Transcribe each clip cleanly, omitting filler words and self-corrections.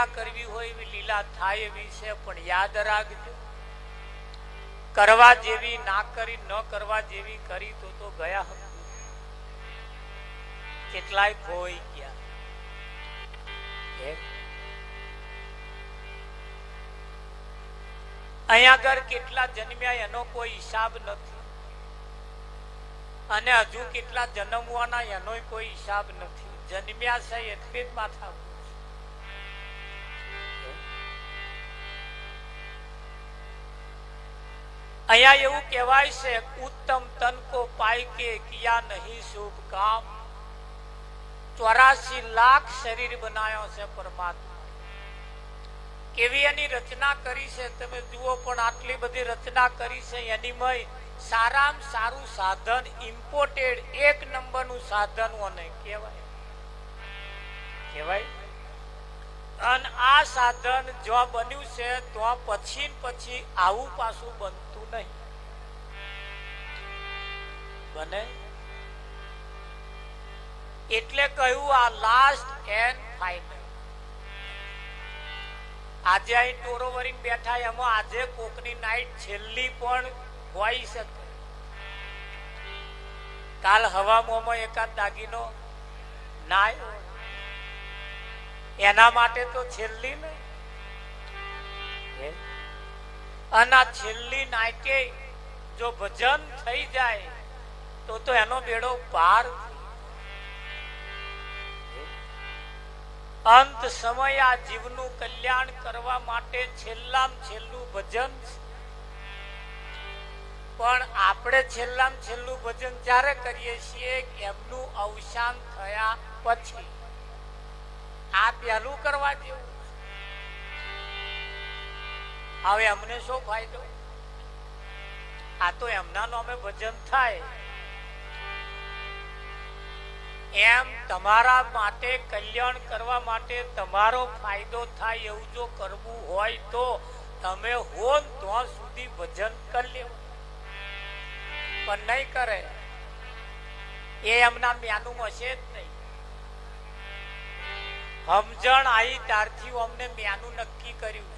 લીલા કરવી હોય એવી લીલા થાય એવી છે, પણ યાદ રાખજો કરવા જેવી ના કરી, ન કરવા જેવી કરી તો ગયા હતા. કેટલાય ખોઈ ગયા. અહીંયા આગળ કેટલા જન્મ્યા એનો કોઈ હિસાબ નથી, અને હજુ કેટલા જન્મવાના એનો કોઈ હિસાબ નથી. જન્મ્યા છે એટલે જ માથા. અહીંયા એવું કહેવાય છે, ઉત્તમ તન કો પાઈ કે કિયા નહીં શુભ કામ. 84 લાખ શરીર બનાવ્યો છે પરમાત્મા. કેવી એની રચના કરી છે તમે જુઓ. પણ આટલી બધી રચના કરી છે એનીમય સારામાં સારું સાધન ઇમ્પોર્ટેડ 1 નંબરનું સાધન ઓને કહેવાય. અને આ સાધન જો બન્યું છે તો પછી આવું પાછું બનતું નહીં. બને એટલે કહ્યું આ લાસ્ટ એન્ડ ફાઇનલ. આજે અહીં ટોરો વરીને બેઠા, એમાં આજે કોકની નાઈટ છેલ્લી પણ હોય શકે. કાલ હવામાં એકાદ દાગીનો ના એના માટે તો છેલ્લી ને. અને આ છેલ્લી નાઈટે જો ભજન થઈ જાય તો એનો બેડો પાર. અંત સમય આ જીવનું કલ્યાણ કરવા માટે છેલ્લામાં છેલ્લું ભજન. પણ આપણે છેલ્લામાં છેલ્લું ભજન જ્યારે કરીએ છીએ એમનું અવસાન થયા પછી. આ પહેલું કરવા જેવું. હવે અમને શું ફાયદો? આ તો એમના નામે ભજન થાય. એમ તમારા માટે કલ્યાણ કરવા માટે તમારો ફાયદો થાય એવું જો કરવું હોય તો તમે હો ત્યાં સુધી ભજન કરી લેવું. પણ નહીં કરે એ એમના મેનું હશે જ નહીં. સમજણ આવી ત્યારથી અમને મેનું નક્કી કર્યું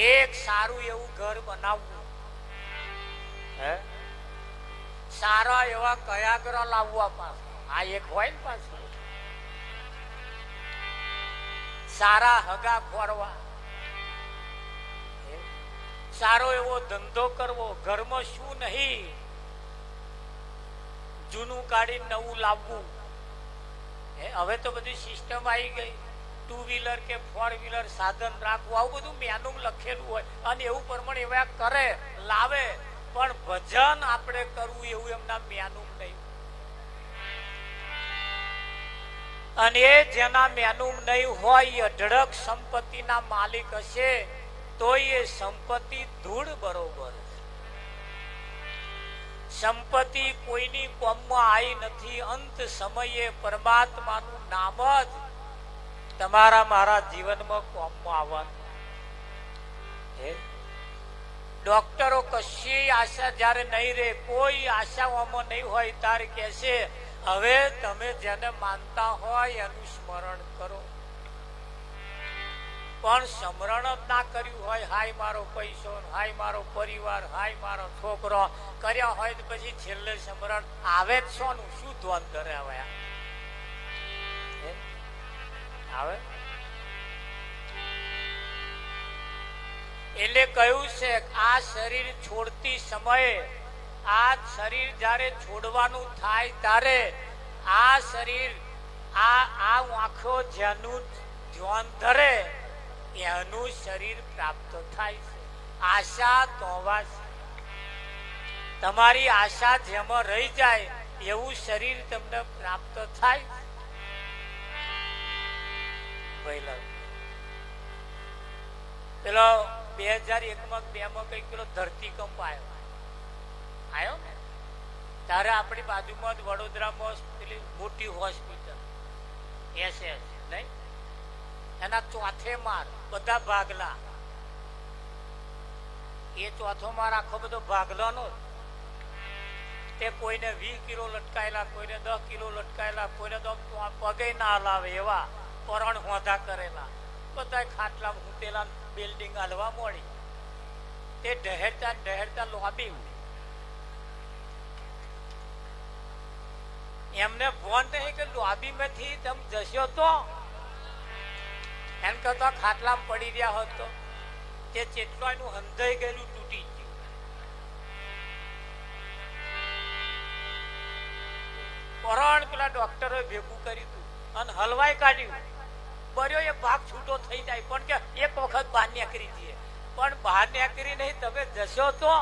એક સારું એવું ઘર બનાવવું, સારા એવા કયાગ્રહ લાવવા પાસે. આ એક હોય ને પાછું સારા હગા ખોરવા, સારો એવો ધંધો કરવો. ઘરમાં શું નહીં, જૂનું કાઢી નવું લાવવું. હવે તો બધી સિસ્ટમ આવી ગઈ. 2 વ્હીલર કે 4 વ્હીલર સાધન રાખવું, આવું બધું મેનું લખેલું હોય અને એવું પ્રમાણે એવા કરે લાવે. પણ ભજન આપણે કરવું એવું એમના મેનું નહીં. અને એ જેના મેનું નહીં હોય અઢળક સંપત્તિના માલિક હશે તો એ સંપત્તિ ધૂળ બરોબર. સંપત્તિ કોઈની કોમમાં આવી નથી. અંત સમયે પરમાત્માનું નામ જ તમારા મારા જીવનમાં કોમમાં આવવાનું. ડોક્ટરો કશી આશા જયારે નહીં રે, કોઈ આશાઓમાં નહીં હોય ત્યારે કહેશે હવે તમે જેને માનતા હોય એનું સ્મરણ કરો. પણ સ્મરણ જ ના કર્યું હોય, હાય મારો પૈસો, હાય મારો પરિવાર, હાય મારો છોકરો કર્યા હોય તો પછી છેલ્લે સ્મરણ આવે જ શોનું? શું ધ્યાન કરે હવે આવે? એટલે કહ્યું છે આ શરીર છોડતી સમયે, આ શરીર જયારે છોડવાનું થાય ત્યારે આ શરીર આ આંખો જેનું ધ્યાન ધરે એનું શરીર પ્રાપ્ત થાય છે. આશા તોવા છે. તમારી આશા જેમાં રહી જાય એવું શરીર તમને પ્રાપ્ત થાય. પેલો 2001માં 2માં કઈ પેલો ધરતીકંપ આવ્યો ને ત્યારે આપણી બાજુમાં વડોદરામાં પેલી મોટી હોસ્પિટલ SS નહીં, એના ચોથે માર બધા ભાગલા. એ ચોથો માર આખો બધો ભાગલાનો. તે કોઈને 20 કિલો લટકાયેલા, કોઈને 10 કિલો લટકાયેલા, કોઈને તો પગે ના હલાવે એવા પરણ હોધા કરેલા, બધા ખાટલા મૂકેલા, બિલ્ડિંગ હલવા મોડી. તે ઢહેરતા ઢહેરતા લોબી. એમને ફોન નહીં કે લોબી માંથી તમે જશો તો એમ કરતા ખાટલામાં પડી રહ્યા હોત તો તે ચેટલો એનું હંધાઈ ગયેલું તૂટી ગયું. પરણ પેલા ડોક્ટરો ભેગું કર્યું અને હલવાઈ કાઢ્યું. બર્યો એ ભાગ છૂટો થઈ જાય પણ કે એક વખત બહાર નીકળી જઈએ, પણ બહાર નીકળી નહીં તમે જશો તો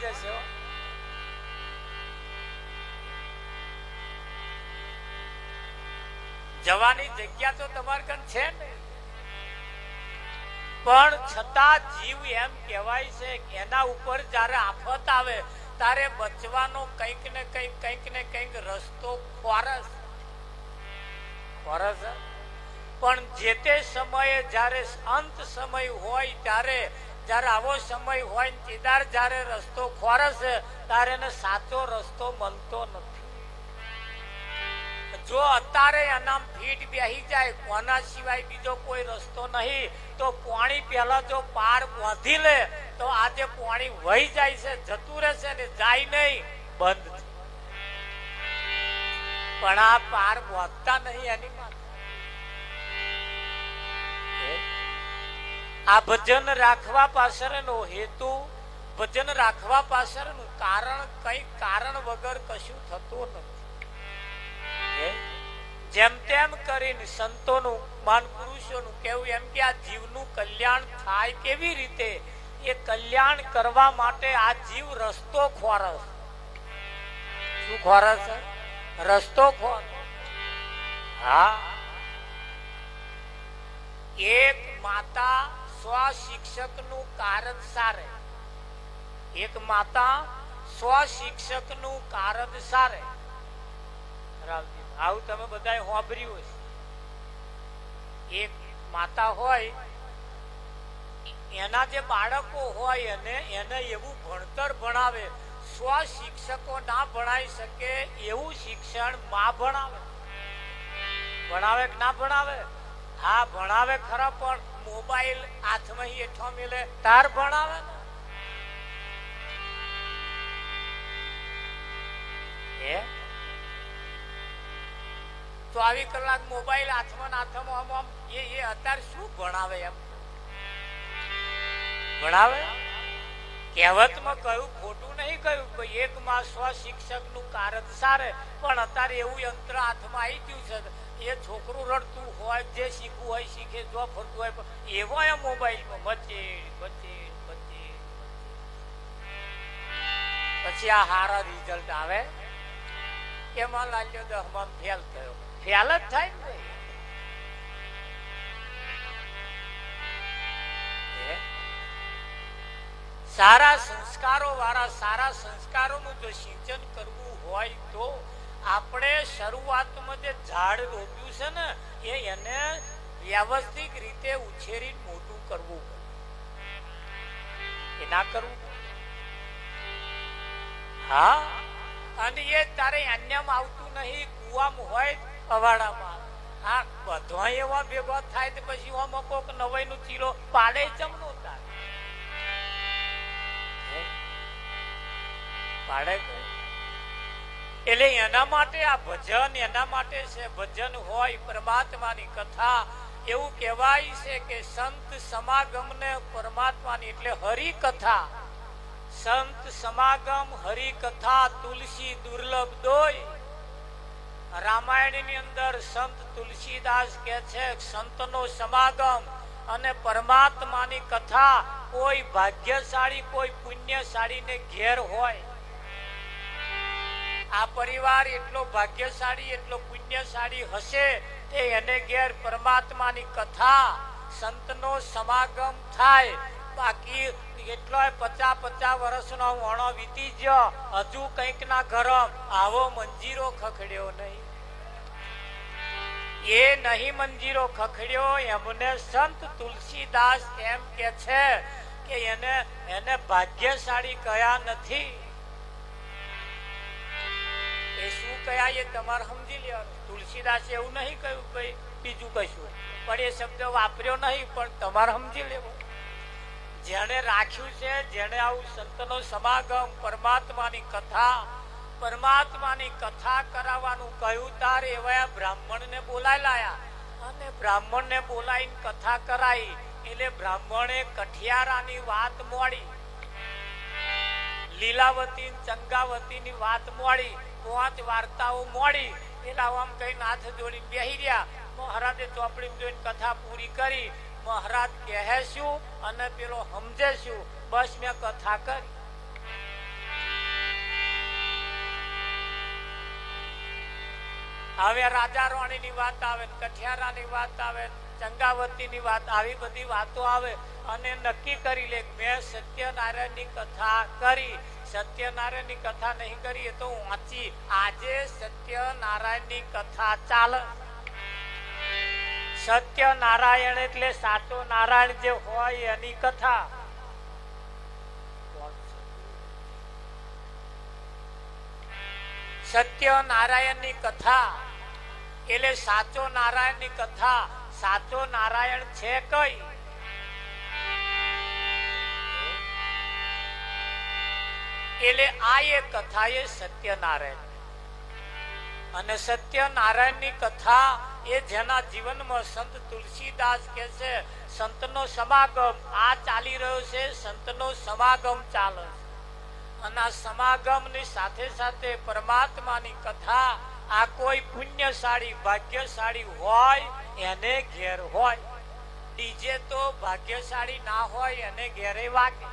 જશો. જવાની જગ્યા તો તમારે કન છે ને, પણ છતાં જીવ એમ કહેવાય છે કે એના ઉપર જયારે આફત આવે ત્યારે બચવાનો કંઈક ને કંઈક રસ્તો ખોરસ. પણ જે તે સમયે જયારે અંત સમય હોય ત્યારે, જયારે આવો સમય હોય તેદાર જયારે રસ્તો ખોરસે ત્યારે એને સાચો રસ્તો મળતો નથી. જો અત્યારે એનામ ફીટ બેહી જાય, કોના સિવાય બીજો કોઈ રસ્તો નહીં, તો પાણી પહેલા જો પાર બાંધી લે તો આજે પાણી વહી જાય છે, જતું રહેશે ને જાય નહીં, બંધ. પણ આ પાર બાંધતા નહીં એની માટે. આ ભજન રાખવા પાછળનો હેતુ, ભજન રાખવા પાછળનું કારણ કઈ કારણ વગર કશું થતું નથી. જેમ તેમ કરીને સંતોનું, મહાન પુરુષોનું કેવું એમ કે આ જીવનું કલ્યાણ થાય કેવી રીતે, એ કલ્યાણ કરવા માટે આ જીવ રસ્તો ખોરસ. શું ખોરસ? રસ્તો ખોરસ. હા, એક માતા સ્વ શિક્ષક નું કારજ સારે, એક માતા સ્વ શિક્ષક નું કારજ સારે. આવું તમે બધા સાંભળ્યું હશે. એક માતા હોય એના જે બાળકો હોય એને એવું ભણતર ભણાવે, સ્વ શિક્ષકો ના ભણાવી શકે એવું શિક્ષણ માં ભણાવે. ભણાવે કે ના ભણાવે? હા ભણાવે ખરા, પણ મોબાઈલ હાથમાં હેઠો મિલે તાર ભણાવે ને. તો આવી કલાક મોબાઈલ હાથમાં એ અત્યારે શું ભણાવે? એમ ભણાવે? કહેવતમાં કહ્યું, ખોટું નહીં કહ્યું, એક માં સ્વ શિક્ષક નું કારજ સારે. પણ અત્યારે એવું યંત્ર હાથમાં આવી ગયું છે, એ છોકરું રડતું હોય, જે શીખવું હોય શીખે, જો ફરતું હોય એવો એ મોબાઈલમાં બચે. પછી આ હારા રિઝલ્ટ આવે, એમાં લાગ્યો દહમાં ફેલ થયો. ફેલ જ થાય ને. સારા સંસ્કારો વાળા, સારા સંસ્કારોનું જો સિંચન કરવું હોય તો આપણે શરૂઆતમાં જે ઝાડ રોપ્યું છે ને એને વ્યવસ્થિત રીતે ઉછેરી મોટું કરવું પડે. એ ના કરવું? હા. અને એ તારે અન્યમાં આવતું નહીં, કુવામાં હોય અવાડામાં. હા બધા એવા ભેગા થાય તો પછી આમાં કોક નવાઈ નું ચીરો પાડે જમનો થાય પાડે. એટલે એના માટે આ ભજન એના માટે છે. ભજન હોય, પરમાત્માની કથા. એવું કહેવાય છે કે સંત સમાગમ ને પરમાત્માની એટલે હરિકથા. સંત સમાગમ હરિકથા તુલસી દુર્લભ દોય. રામાયણ ની અંદર સંત તુલસીદાસ કે છે સંતનો સમાગમ અને પરમાત્માની કથા કોઈ ભાગ્યશાળી, કોઈ પુણ્યશાળી ને ઘેર હોય. આ પરિવાર એટલો ભાગ્યશાળી, એટલો પુણ્યશાળી હશે તે એને ઘેર પરમાત્માની કથા, સંતનો સમાગમ થાય. બાકી એટલો 50 વર્ષનો વણો વીતી ગયો, હજુ કઈક ના ગરમ આવો મંજીરો ખખડ્યો નહીં. એ નહીં મંજીરો ખખડ્યો. એમને સંત તુલસીદાસ એમ કે છે કે એને ભાગ્યશાળી કયા નથી. એ શું કયા એ તમારે સમજી લેવાનું. તુલસીદાસે એવું નહીં કહ્યું ભાઈ બીજું કશું, પણ એ શબ્દ વાપર્યો નહીં, પણ તમારે સમજી લેવો. જેને રાખ્યું છે, જેને આવું સંતનો સમાગમ, પરમાત્માની કથા કરાવવાનું કહ્યું, તાર એવા બ્રાહ્મણને બોલાઈ લાયા અને બ્રાહ્મણને બોલાવીને કથા કરાઈ. એટલે બ્રાહ્મણે કઠિયારાની વાત મોડી, લીલાવતી ચંગાવતીની વાત મોડી, 5 વાર્તાઓ મોડી. એટલે આમ કઈ નાથ જોડીને બેહી રહ્યા. મહારાજે ચોપડી જોઈને કથા પૂરી કરી. મહારાજ કહે શું અને પેલો સમજે શું, બસ મેં કથા કરી. હવે રાજા રાણીની વાત આવે, કઠિયારાની વાત આવે, ચંગાવતીની વાત, આવી બધી વાતો આવે અને નક્કી કરી લે મેં સત્યનારાયણની કથા કરી. સત્યનારાયણની કથા નહીં કરી એ તો વાંચી. આજે સત્યનારાયણની કથા ચાલે. સત્યનારાયણ એટલે સાચો નારાયણ જે હોય એની કથા. સત્યનારાયણની કથા એટલે સાચો નારાયણની કથા. સાચો નારાયણ છે કઈ? એટલે આ એ કથા એ સત્યનારાયણ. અને સત્યનારાયણની કથા એ જેના જીવનમાં સંત તુલસીદાસ કે છે સંતનો સમાગમ આ ચાલી રહ્યો છે. સંતનો સમાગમ ચાલે છે અને આ સમાગમની સાથે સાથે પરમાત્માની કથા. આ કોઈ પુણ્યશાળી ભાગ્યશાળી હોય એને ઘેર હોય. ડીજે તો ભાગ્યશાળી ના હોય એને ઘેરે વાગે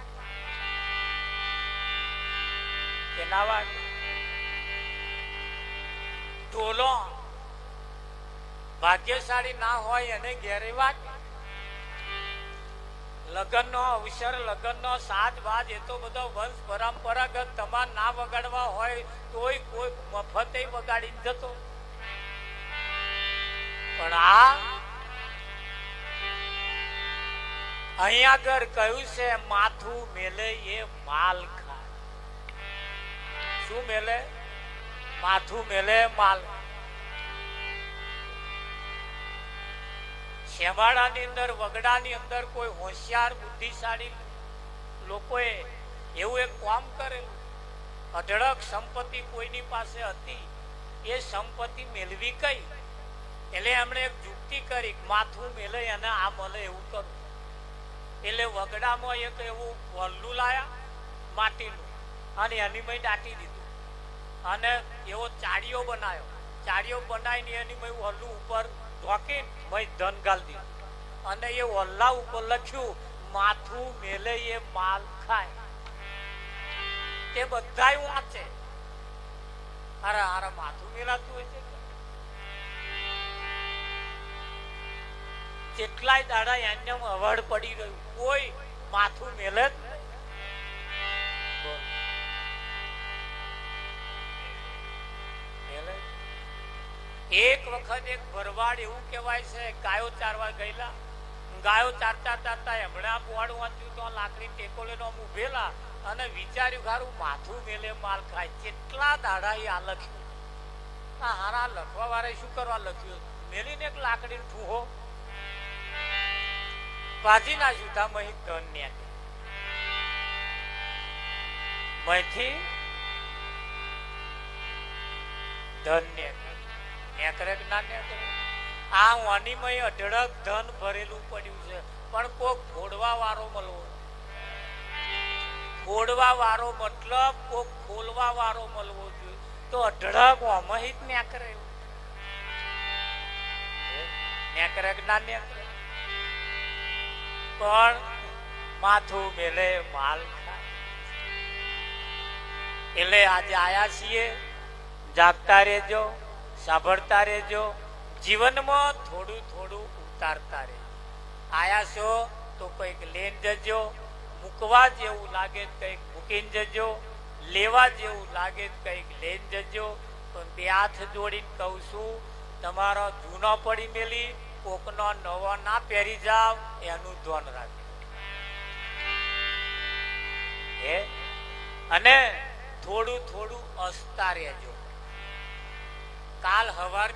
કે ના વાગે. ઢોલો ભાગ્યશાળી ના હોય એને ઘેરે વાગે. લગ્નનો અવસર, લગ્નનો સાજ બાજ એ તો બધો વંશ પરંપરાગત તમારે ના વગાડવા હોય તોય કોઈ મફતે વગાડી જતો. પણ આ અહીંયા આગળ કહ્યું છે માથું મેલે એ માલ ખાય. શું મેલે? માથું મેલે માલ. શેમાડાની અંદર, વગડાની અંદર કોઈ હોશિયાર બુદ્ધિશાળી લોકોએ એવું એક કામ કરેલું. અઢળક સંપત્તિ કોઈની પાસે હતી, એ સંપત્તિ મેળવી કઈ? એટલે એમણે એક યુક્તિ કરી, માથું મેલે અને આ મળે એવું કરું. એટલે વગડામાં એક એવું વલ્લું લાયા માટીનું અને એની મેં દાટી દીધું અને એવો ચાળીઓ બનાવ્યો. ચાળીઓ બનાવીને એની મેં વલ્લું ઉપર ઢોકી ધન ગાલ દીધું અને એ વલ્લા ઉપર લખ્યું માથું મેલે એ માલ ખાય. તે બધા વાંચે. અરે અરે માથું મેલાતું હોય છે. કેટલાય દાડા એને અવડ પડી રહ્યું, કોઈ માથું મેલે જ એક વખત એક ભરવાડ એવું કહેવાય છે ગાયો ચારવા ગયેલા. ગાયો ચારતા હમણાં બોર્ડ વાંચ્યું તો લાકડી ટેકો લઈને ઉભેલા અને વિચાર્યું ખારું માથું મેલે માલ ખાય. કેટલા દાડા એ આ લખ્યું. આ હારા લખવા વાળા શું કરવા લખ્યું? મેલીને એક લાકડી ઠૂહો ભાજી ના જુદા મહી ધન ને મહીથી ધન ને આ વાણીમાં અઢળક ધન ભરેલું પડ્યું છે, પણ કોક ફોડવા વાળો મળવો. ફોડવા વાળો મતલબ કોક ખોલવા વાળો મળવો જોઈએ. તો અઢળક અમહિત ન્યાકરે પણ માથું મેલે માલ ખાય. એટલે આજે આયા છીએ, જાગતા રહેજો, સાંભળતા રહેજો, જીવનમાં થોડું થોડું ઉતારતા રહેજો. આયા છો તો કંઈક લઈને જજો, મૂકવા જેવું લાગે કંઈક મૂકીને જજો, લેવા જેવું લાગે કંઈક લઈને જજો. પણ બે હાથ જોડીને કહું છું, તમારો જૂનો પડી મેલી કોકનો નવો ના પહેરી જાવ એનું ધ્યાન રાખજો. અને થોડું થોડું હસતા રહેજો. કાલ હવાર